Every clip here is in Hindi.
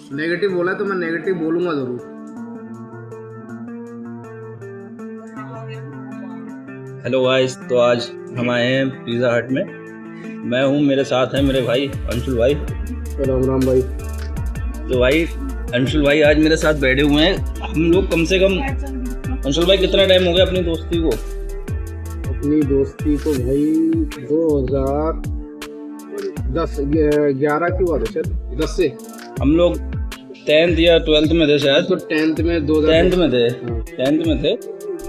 नेगेटिव बोला तो मैं नेगेटिव बोलूंगा जरूर। हेलो गाइस, तो आज हम आए हैं पिज़्ज़ा हट में। मैं हूँ, मेरे साथ हैं मेरे भाई अंशुल भाई। राम राम भाई। तो भाई अंशुल भाई आज मेरे साथ बैठे हुए हैं। हम लोग कम से कम, अंशुल भाई कितना टाइम हो गया अपनी दोस्ती को? अपनी दोस्ती को भाई 2010-11 की बात है शायद, 10 से। हम लोग 10th या 12th में थे शायद। तो 10th में 10th में थे। 10th में थे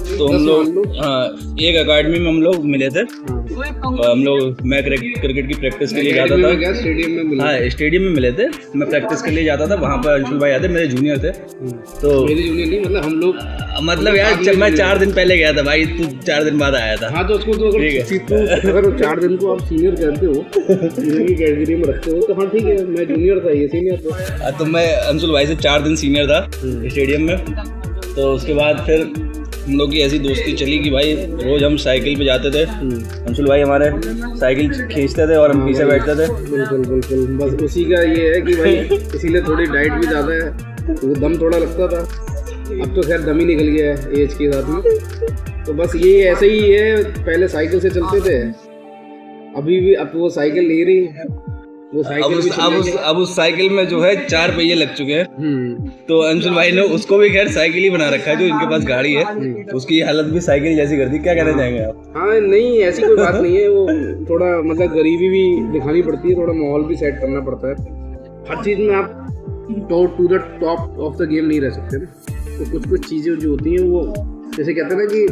तो हम लोग, हाँ, एक अकेडमी में हम लोग मिले थे। हम लोग, मैं क्रिकेट की प्रैक्टिस के लिए जाता था। स्टेडियम में मिले। हाँ, स्टेडियम में मिले थे। मैं प्रैक्टिस के लिए जाता था, वहाँ पर अंशुल भाई आते, मेरे जूनियर थे। तो मेरे जूनियर नहीं, मतलब हम लोग, मतलब यार जब मैं 4 दिन पहले गया था भाई, तू 4 दिन बाद आया था। हाँ, तो उसको तो अगर 4 दिन को आप सीनियर कहते हो, सीनियर की कैटेगरी में रखते हो, तो हाँ ठीक है, मैं जूनियर था, ये सीनियर था। तो मैं अंशुल भाई से 4 दिन सीनियर था स्टेडियम में। तो उसके बाद फिर हम लोग की ऐसी दोस्ती चली कि भाई रोज हम साइकिल पे जाते थे। अंशुल भाई हमारे साइकिल खींचते थे और हम पीछे बैठते थे। बिल्कुल। बस उसी का ये है कि भाई इसीलिए थोड़ी डाइट भी ज़्यादा है, तो दम थोड़ा लगता था। अब तो खैर दम ही निकल गया है एज के साथ में। तो बस ये ऐसे ही है, पहले साइकिल से चलते थे, अभी भी अब वो साइकिल नहीं रही। वो साइकिल अब उस साइकिल में जो है 4 पहिए लग चुके हैं। तो अंशुल भाई ने उसको भी खैर साइकिल ही बना रखा है, जो इनके पास गाड़ी है उसकी हालत भी साइकिल जैसी कर दी। क्या कहना चाहेंगे आप? हाँ, नहीं ऐसी कोई बात नहीं है। वो थोड़ा मतलब गरीबी भी दिखानी पड़ती है, थोड़ा माहौल भी सेट करना पड़ता है। हर चीज़ में आप to the top of the game नहीं रह सकते ना। तो कुछ चीज़ें जो होती हैं वो, जैसे कहते हैं ना कि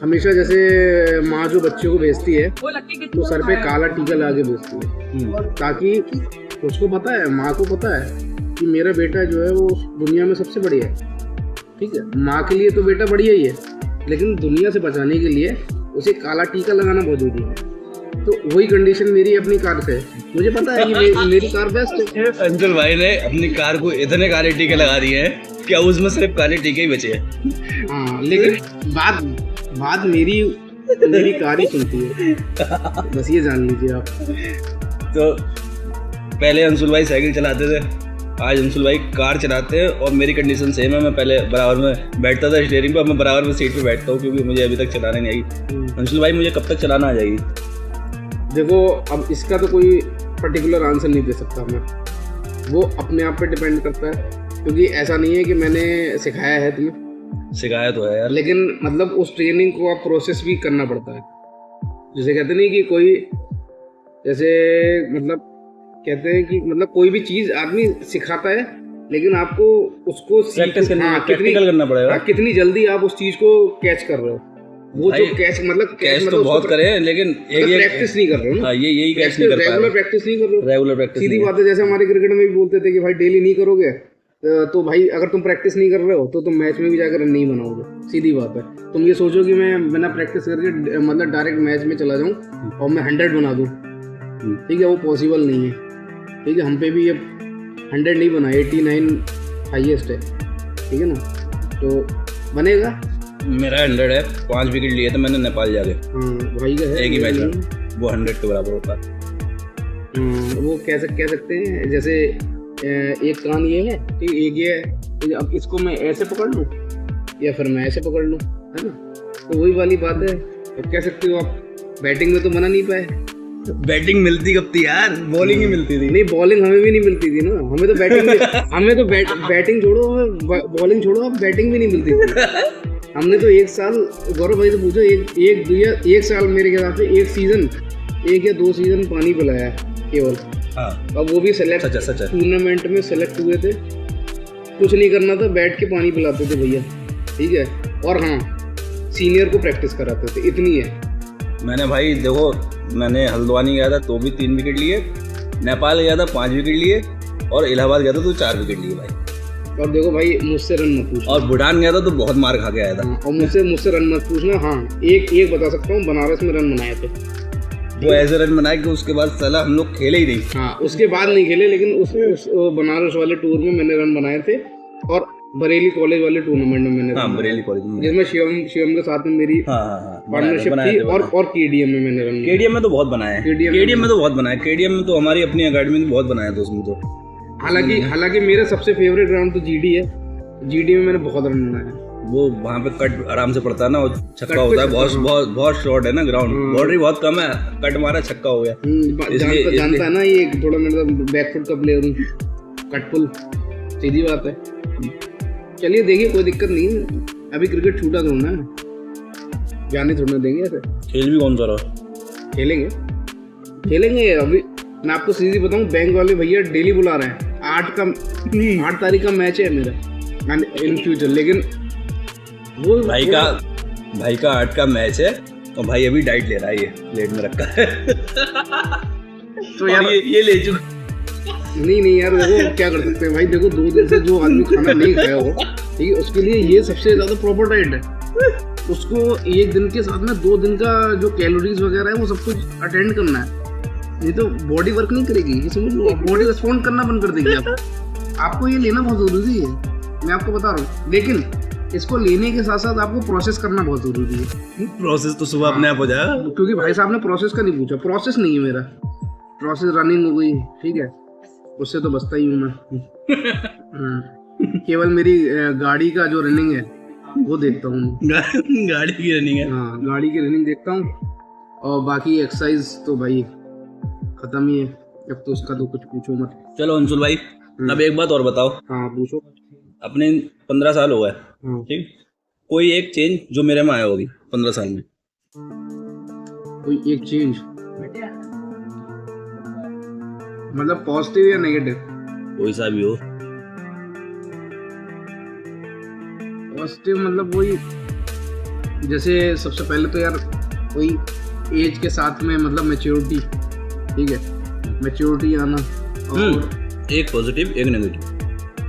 हमेशा जैसे माँ जो बच्चों को भेजती है तो सर पे काला टीका लगा के भेजती है, ताकि उसको पता है, माँ को पता है कि मेरा बेटा जो है वो दुनिया में सबसे बढ़िया है। ठीक है, माँ के लिए तो बेटा बढ़िया ही है, लेकिन दुनिया से बचाने के लिए उसे काला टीका लगाना बहुत जरूरी है। तो वही कंडीशन मेरी अपनी कार से है। मुझे पता है कि मेरी कार बेस्ट है। अंशुल भाई ने अपनी कार को इतने काले टीके लगा दिए हैं कि अब उसमें सिर्फ काले टीके ही बचे हैं। हाँ, लेकिन बात मेरी कार ही सुनती है, बस ये जान लीजिए आप। तो पहले अंशुल भाई साइकिल चलाते थे, आज अंशुल भाई कार चलाते हैं और मेरी कंडीशन सेम है। मैं पहले बराबर में बैठता था स्टीयरिंग पे, अब मैं बराबर में सीट पे बैठता हूँ, क्योंकि मुझे अभी तक चलाने नहीं आई। अंशुल भाई मुझे कब तक चलाना आ जाएगी? देखो, अब इसका तो कोई पर्टिकुलर आंसर नहीं दे सकता मैं, वो अपने आप पे डिपेंड करता है, क्योंकि ऐसा नहीं है कि मैंने सिखाया है तुम्हें। सिखाया तो है यार, लेकिन मतलब उस ट्रेनिंग को आप प्रोसेस भी करना पड़ता है। जैसे कहते नहीं कि कोई, जैसे मतलब कहते हैं कि मतलब कोई भी चीज़ आदमी सिखाता है, लेकिन आपको उसको प्रैक्टिस करना पड़ेगा। कितनी जल्दी आप उस चीज़ को कैच कर रहे हो, वो जो कैच मतलब तो बहुत करे, लेकिन प्रैक्टिस नहीं कर रहे हो ना। यही कैच नहीं कर पा रहे, रेगुलर प्रैक्टिस नहीं कर रहे हो। रेगुलर प्रैक्टिस सीधी बात है, जैसे हमारे क्रिकेट में भी बोलते थे कि भाई डेली नहीं करोगे तो भाई अगर तुम प्रैक्टिस नहीं कर रहे हो तो तुम मैच में भी जाकर रन नहीं बनाओगे। सीधी बात है। तुम ये सोचो कि मैं बिना प्रैक्टिस करके मतलब डायरेक्ट मैच में चला जाऊं और मैं 100 बना दूं, ठीक है, वो पॉसिबल नहीं है। ठीक है, हम पे भी अब 100 नहीं बना, 89 हाईएस्ट है, ठीक है ना, तो बनेगा। मेरा 100 है, 5 विकेट लिए थे मैंने नेपाल जाके। भाई का है एक ही मैच में, वो 100 के बराबर होता है। वो कह सकते हैं, जैसे एक कान ये है, ठीक, एक ये है, अब इसको मैं ऐसे पकड़ लूँ या फिर मैं ऐसे पकड़ लूँ, है ना, तो वही वाली बात है। अब कह सकते हो आप बैटिंग में तो बना नहीं पाए। बैटिंग मिलती कब थी यार? बॉलिंग ही मिलती थी। नहीं, बॉलिंग हमें भी नहीं मिलती थी ना, हमें तो बैटिंग छोड़ो, बॉलिंग छोड़ो, अब बैटिंग भी नहीं मिलती थी। हमने तो 1 साल, गौरव भाई से पूछो, एक साल मेरे हिसाब से 1 या 2 सीजन पानी पिलाया केवल। हाँ, अब वो भी सेलेक्ट टूर्नामेंट में सेलेक्ट हुए थे, कुछ नहीं करना था, बैठ के पानी पिलाते थे भैया, ठीक है, और हाँ सीनियर को प्रैक्टिस कराते थे, इतनी है। मैंने भाई देखो, मैंने हल्द्वानी गया था तो भी 3 विकेट लिए, नेपाल गया था 5 विकेट लिए, और इलाहाबाद गया था तो 4 विकेट लिए भाई। और देखो भाई, मुझसे रन मत पूछना। और भूटान गया था तो बहुत मार खा के आया था। और मुझसे रन मत पूछना। हाँ, एक बता सकता हूँ, बनारस में रन बनाए थे। वो ऐसे रन बनाए कि उसके बाद साला हम लोग खेले ही नहीं। हाँ, उसके बाद नहीं खेले, लेकिन उस बनारस वाले टूर में मैंने रन बनाए थे, और बरेली कॉलेज वाले टूर्नामेंट में मैंने, हाँ, बरेली कॉलेज में, जिसमें शिवम के साथ में मेरी पार्टनरशिप थी, और केडीएम में मैंने रन, केडीएम में तो बहुत बनाया है, केडीएम में तो बहुत बनाया, केडीएम में तो हमारी अपनी अकेडमी में बहुत बनाया था उसमें तो। हालांकि मेरा सबसे फेवरेट ग्राउंड तो जीडी है। जीडी में मैंने बहुत रन बनाया। वो वहाँ पे कट आराम से पड़ता है ना, और छक्का होता है। बहुत शॉर्ट है ना ग्राउंड, बाउंड्री बहुत कम है, कट मारा छक्का हो गया। जानता है ना ये थोड़ा मेरा बैकफुट का प्लेयर हूँ, कटपुल, सीधी बात है। चलिए देखिए, कोई दिक्कत नहीं है, अभी क्रिकेट छूटा थोड़ा ना, जाने थोड़ा देंगे ऐसे। खेल भी कौन सा रहा, खेलेंगे। अभी मैं आपको सीधी बताऊं, बैंक वाले भैया डेली बुला रहे हैं। 8 तारीख का मैच है मेरा इन फ्यूचर, लेकिन वो भाई का 8 का मैच है और भाई अभी डाइट ले रहा है, ये प्लेट में रखा है। तो यार ये ले चुका। नहीं यार, देखो क्या कर सकते हैं भाई। देखो 2 दिन से जो आदमी खाना नहीं खाया हो, ठीक है, उसके लिए ये सबसे ज्यादा प्रॉपर डाइट है। उसको 1 दिन के साथ में 2 दिन का जो कैलोरीज वगैरह है वो सब कुछ अटेंड करना है, नहीं तो बॉडी वर्क नहीं करेगी। ये समझ लो, बॉडी रिस्पॉन्ड करना बंद कर देगी। आपको ये लेना बहुत जरूरी है, मैं आपको बता रहा हूँ। लेकिन इसको लेने के साथ साथ आपको प्रोसेस करना बहुत जरूरी है। प्रोसेस तो सुबह अपने आप हो जाएगा, क्योंकि भाई साहब ने प्रोसेस का नहीं पूछा। प्रोसेस नहीं है मेरा, प्रोसेस रनिंग हो गई, ठीक है, उससे तो बचता ही हूँ मैं। केवल मेरी गाड़ी का जो रनिंग है वो देखता हूँ। गाड़ी की रनिंग है, हाँ, गाड़ी की रनिंग देखता हूँ, और बाकी एक्सरसाइज तो भाई खत्म ही है। अब तो उसका तो कुछ पूछो मत। चलो अंशुल भाई, अब एक बात और बताओ। हाँ पूछो। अपने 15 साल हो गए, ठीक, कोई एक चेंज जो मेरे में आया होगी 15 साल में, कोई एक चेंज मतलब पॉजिटिव या नेगेटिव? कोई सा भी हो। पॉजिटिव मतलब वही, जैसे सबसे पहले तो यार वही एज के साथ में मतलब मैच्योरिटी, ठीक है, मैच्योरिटी आना। और एक पॉजिटिव एक नेगेटिव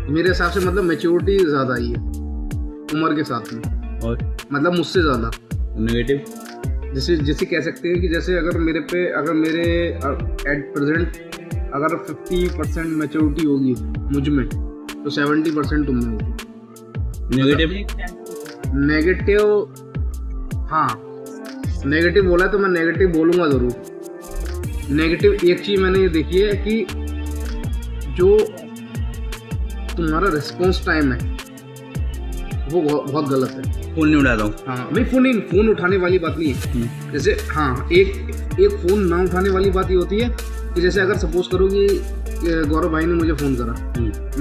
मेरे हिसाब से मतलब मैच्योरिटी ज़्यादा आई है उम्र के साथ में, और मतलब मुझसे ज़्यादा। नेगेटिव जैसे कह सकते हैं कि जैसे अगर मेरे एट प्रेजेंट अगर 50% मैच्योरिटी होगी मुझ में, तो 70% तुम में होगी। नेगेटिव, हाँ नेगेटिव बोला है तो मैं नेगेटिव बोलूँगा ज़रूर। नेगेटिव एक चीज़ मैंने ये देखी है कि जो तुम्हारा रिस्पॉन्स टाइम है वो बहुत गलत है। फोन नहीं उठाता हूँ। हाँ भाई, फोन उठाने वाली बात नहीं है। जैसे हाँ, एक फ़ोन ना उठाने वाली बात ये होती है कि जैसे अगर सपोज करो कि गौरव भाई ने मुझे फ़ोन करा,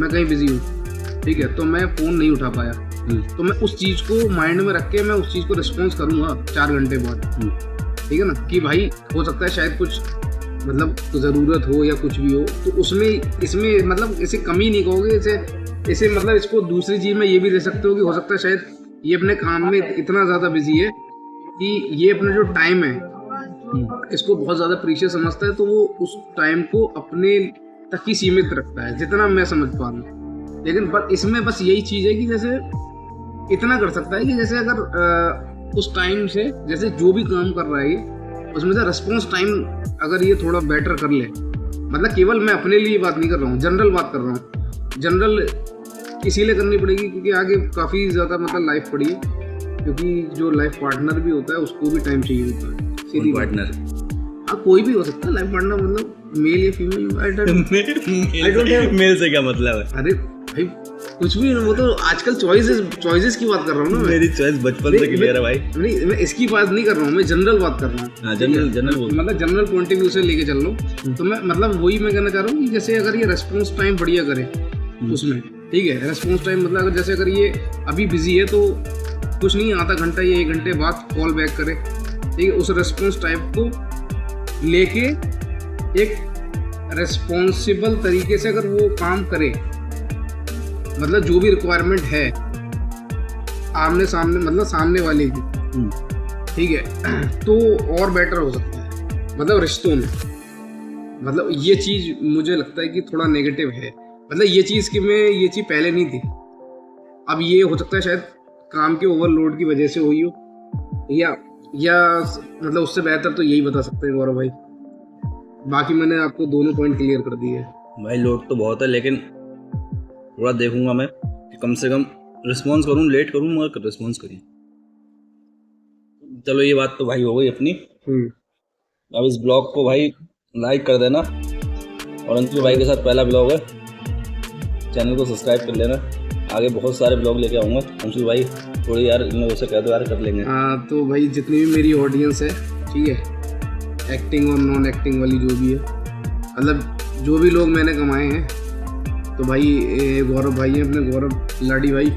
मैं कहीं बिजी हूँ, ठीक है, तो मैं फ़ोन नहीं उठा पाया, तो मैं उस चीज़ को माइंड में रख के मैं उस चीज़ को रिस्पॉन्स करूँगा 4 घंटे बाद, ठीक है ना, कि भाई हो सकता है शायद कुछ मतलब ज़रूरत हो या कुछ भी हो, तो इसमें मतलब इसे कमी नहीं कहोगे, इसे मतलब इसको दूसरी चीज़ में ये भी दे सकते हो कि हो सकता है शायद ये अपने काम में इतना ज़्यादा बिजी है कि ये अपना जो टाइम है इसको बहुत ज़्यादा प्रीशियस समझता है, तो वो उस टाइम को अपने तक ही सीमित रखता है, जितना मैं समझ पा रहा हूँ। लेकिन इसमें बस यही चीज़ है कि जैसे इतना कर सकता है कि जैसे अगर उस टाइम से जैसे जो भी काम कर रहा है उसमें से रिस्पॉन्स टाइम अगर ये थोड़ा बेटर कर ले, मतलब केवल मैं अपने लिए बात नहीं कर रहा हूँ, जनरल बात कर रहा हूँ। जनरल इसीलिए करनी पड़ेगी क्योंकि आगे काफ़ी ज़्यादा मतलब लाइफ पड़ी है, क्योंकि जो लाइफ पार्टनर भी होता है उसको भी टाइम चाहिए होता है। सीधी पार्टनर, हाँ कोई भी हो सकता है लाइफ पार्टनर, मतलब मेल या female. I don't have mail से क्या मतलब है? अरे भाई कुछ भी, वो तो आजकल चॉइसेस की बात कर रहा हूँ ना। मेरी चॉइस बचपन से क्लियर है भाई। नहीं, मैं इसकी बात नहीं कर रहा हूँ, मैं जनरल बात कर रहा हूँ। जनरल मतलब जनरल पॉइंट ऑफ व्यू से लेके चल रहा हूँ। तो मैं मतलब वही मैं कहना चाह रहा हूँ कि जैसे अगर ये रेस्पॉन्स टाइम बढ़िया करे उसमें, ठीक है, रेस्पॉन्स टाइम मतलब अगर जैसे अगर ये अभी बिजी है तो कुछ नहीं, आधा घंटा या 1 घंटे बाद कॉल बैक करे, ठीक है, उस रेस्पॉन्स टाइम को लेके एक रेस्पॉन्सिबल तरीके से अगर वो काम करे, मतलब जो भी रिक्वायरमेंट है आमने सामने, मतलब सामने वाले की, ठीक है, तो और बेटर हो सकता है मतलब रिश्तों में। मतलब ये चीज़ मुझे लगता है कि थोड़ा नेगेटिव है, मतलब ये चीज़ कि मैं ये चीज़ पहले नहीं थी, अब ये हो सकता है शायद काम के ओवरलोड की वजह से हुई हो, या मतलब उससे बेहतर तो यही बता सकते हैं गौरव भाई। बाकी मैंने आपको दोनों पॉइंट क्लियर कर दिए भाई। लोड तो बहुत है, लेकिन थोड़ा देखूंगा मैं कि कम से कम रिस्पॉन्स करूं, लेट करूं मगर रिस्पॉन्स करिए। चलो ये बात तो भाई हो गई अपनी। अब इस ब्लॉग को भाई लाइक कर देना, और अंशुल भाई के साथ पहला ब्लॉग है, चैनल को सब्सक्राइब कर लेना। आगे बहुत सारे ब्लॉग लेके आऊँगा। अंशुल भाई थोड़ी यार इन लोगों से कह दो यार, कर लेंगे। हाँ तो भाई जितनी भी मेरी ऑडियंस है, ठीक है, एक्टिंग और नॉन एक्टिंग वाली जो भी है, मतलब जो भी लोग मैंने कमाए हैं, तो भाई गौरव भाई हैं अपने, गौरव लाडी भाई,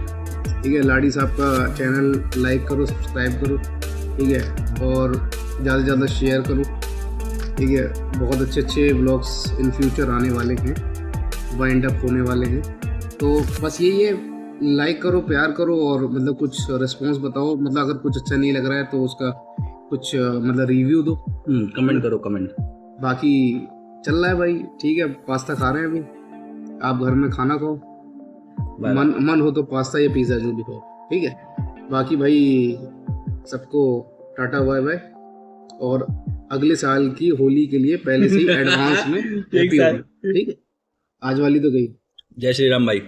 ठीक है, लाडी साहब का चैनल लाइक करो, सब्सक्राइब करो, ठीक है, और ज़्यादा से ज़्यादा शेयर करो, ठीक है। बहुत अच्छे अच्छे ब्लॉग्स इन फ्यूचर आने वाले हैं, वाइंड अप होने वाले हैं। तो बस यही है, लाइक करो, प्यार करो, और मतलब कुछ रिस्पॉन्स बताओ, मतलब अगर कुछ अच्छा नहीं लग रहा है तो उसका कुछ मतलब रिव्यू दो, कमेंट करो, कमेंट। बाकी चल रहा है भाई, ठीक है। पास्ता खा रहे हैं अभी, आप घर में खाना खाओ, मन हो तो पास्ता या पिज़्ज़ा जो भी हो, ठीक है। बाकी भाई सबको टाटा बाय बाय, और अगले साल की होली के लिए पहले से ही एडवांस में हैप्पी होली, ठीक है। आज वाली तो गई। जय श्री राम भाई।